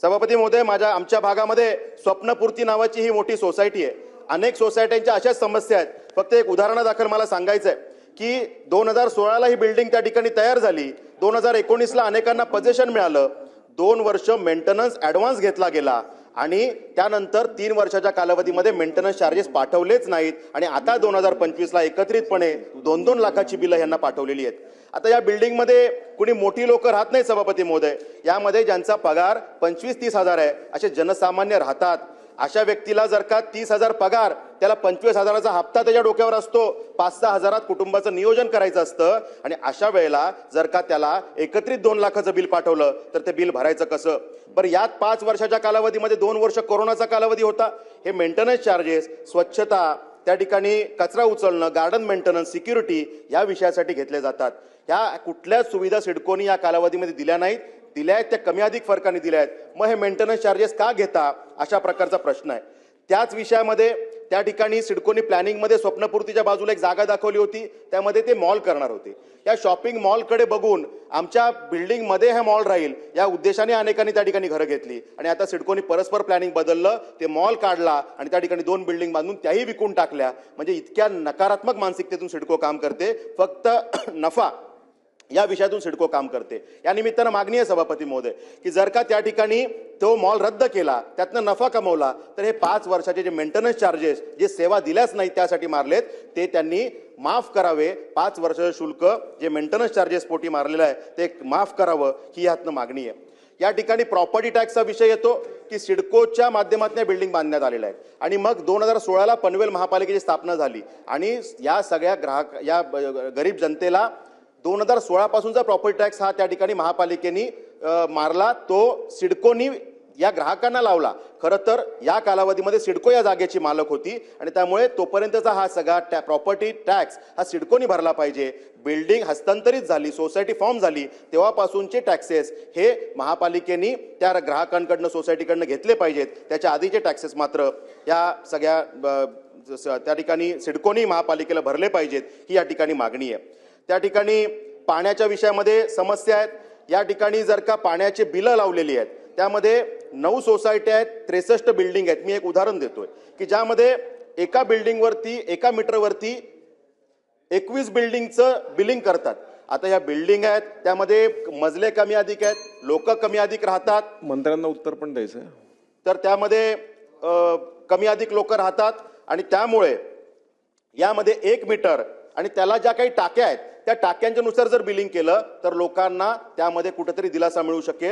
सभापती महोदय, आमच्या भागामध्ये स्वप्नपूर्ती नावाची ही मोठी सोसायटी आहे. अनेक सोसायट्यांच्या अशाच समस्या आहेत. फक्त एक उदाहरणादाखल मला सांगायचं आहे की 2016ला ही बिल्डिंग त्या ठिकाणी तयार झाली. 2019ला अनेकांना पोझिशन मिळालं. 2 वर्ष मेंटेनन्स ॲडव्हान्स घेतला गेला आणि त्यानंतर 3 वर्षाच्या कालावधीमध्ये मेंटेनन्स चार्जेस पाठवलेच नाहीत आणि आता 2025ला एकत्रितपणे 2-2 लाखाची बिलं यांना पाठवलेली आहेत. आता या बिल्डिंगमध्ये कुणी मोठी लोक राहत नाही सभापती महोदय. यामध्ये ज्यांचा पगार 25-30 हजार आहे असे जनसामान्य राहतात. अशा व्यक्तीला जर का 30,000 पगार, त्याला 25,000चा हप्ता त्याच्या डोक्यावर असतो, 5-6 हजारात कुटुंबाचं नियोजन करायचं असतं आणि अशा वेळेला जर का त्याला एकत्रित 2 लाखाचं बिल पाठवलं तर ते बिल भरायचं कसं? बरं, यात 5 वर्षाच्या कालावधीमध्ये 2 वर्ष कोरोनाचा कालावधी होता. हे मेंटेनन्स चार्जेस, स्वच्छता, त्या ठिकाणी कचरा उचलणं, गार्डन मेंटेनन्स, सिक्युरिटी या विषयासाठी घेतले जातात. ह्या कुठल्याच सुविधा सिडकोनी या कालावधीमध्ये दिल्या नाहीत. दिल्या आहेत त्या कमी अधिक फरकाने दिल्या आहेत. मग हे मेंटेनन्स चार्जेस का घेता, अशा प्रकारचा प्रश्न आहे. त्याच विषयामध्ये त्या ठिकाणी सिडकोनी प्लॅनिंगमध्ये स्वप्नपूर्तीच्या बाजूला एक जागा दाखवली होती. त्यामध्ये ते मॉल करणार होते. या शॉपिंग मॉलकडे बघून आमच्या बिल्डिंगमध्ये हे मॉल राहील या उद्देशाने अनेकांनी त्या ठिकाणी घरं घेतली आणि आता सिडकोनी परस्पर प्लॅनिंग बदललं. ते मॉल काढला आणि त्या ठिकाणी 2 बिल्डिंग बांधून त्याही विकून टाकल्या. म्हणजे इतक्या नकारात्मक मानसिकतेतून सिडको काम करते. फक्त नफा या विषयातून सिडको काम करते. या निमित्तानं मागणी आहे सभापती महोदय की जर का त्या ठिकाणी तो मॉल रद्द केला, त्यातनं नफा कमवला, तर हे 5 वर्षाचे जे मेंटेनन्स चार्जेस, जे सेवा दिल्याच नाही त्यासाठी मारलेत, ते त्यांनी माफ करावे. 5 वर्षाचं शुल्क जे मेंटेनन्स चार्जेस पोटी मारलेलं आहे ते माफ करावं, ही यातनं मागणी आहे. या ठिकाणी प्रॉपर्टी टॅक्सचा विषय येतो की सिडकोच्या माध्यमातून बिल्डिंग बांधण्यात आलेल्या आहेत आणि मग 2016ला पनवेल महापालिकेची स्थापना झाली आणि या सगळ्या गरीब जनतेला 2016 पासूनचा प्रॉपर्टी टॅक्स हा त्या ठिकाणी महापालिकेने मारला, तो सिडकोनी या ग्राहकांना लावला. खरं तर या कालावधीमध्ये सिडको या जागेची मालक होती आणि त्यामुळे तोपर्यंतचा हा सगळा प्रॉपर्टी टॅक्स हा सिडकोनी भरला पाहिजे. बिल्डिंग हस्तांतरित झाली, सोसायटी फॉर्म झाली, तेव्हापासूनचे टॅक्सेस हे महापालिकेने त्या ग्राहकांकडनं, सोसायटीकडनं घेतले पाहिजेत. त्याच्या आधीचे टॅक्सेस मात्र या सगळ्या त्या ठिकाणी सिडकोनी महापालिकेला भरले पाहिजेत, ही या ठिकाणी मागणी आहे. त्या ठिकाणी पाण्याच्या विषयामध्ये समस्या आहेत. या ठिकाणी जर का पाण्याचे बिलं लावलेली आहेत, त्यामध्ये 9 सोसायटी आहेत, 63 बिल्डिंग आहेत. मी एक उदाहरण देतोय की ज्यामध्ये एका बिल्डिंगवरती, एका मीटरवरती 21 बिल्डिंगचं बिलिंग करतात. आता या बिल्डिंग आहेत, त्यामध्ये मजले कमी अधिक आहेत, लोक कमी अधिक राहतात. मंत्र्यांना उत्तर पण द्यायचं आहे. तर त्यामध्ये कमी अधिक लोक राहतात आणि त्यामुळे यामध्ये 1 मीटर आणि त्याला ज्या काही टाक्या आहेत त्या टाक्यांच्या नुसार जर बिलिंग केलं तर लोकांना त्यामध्ये कुठेतरी दिलासा मिळू शकेल.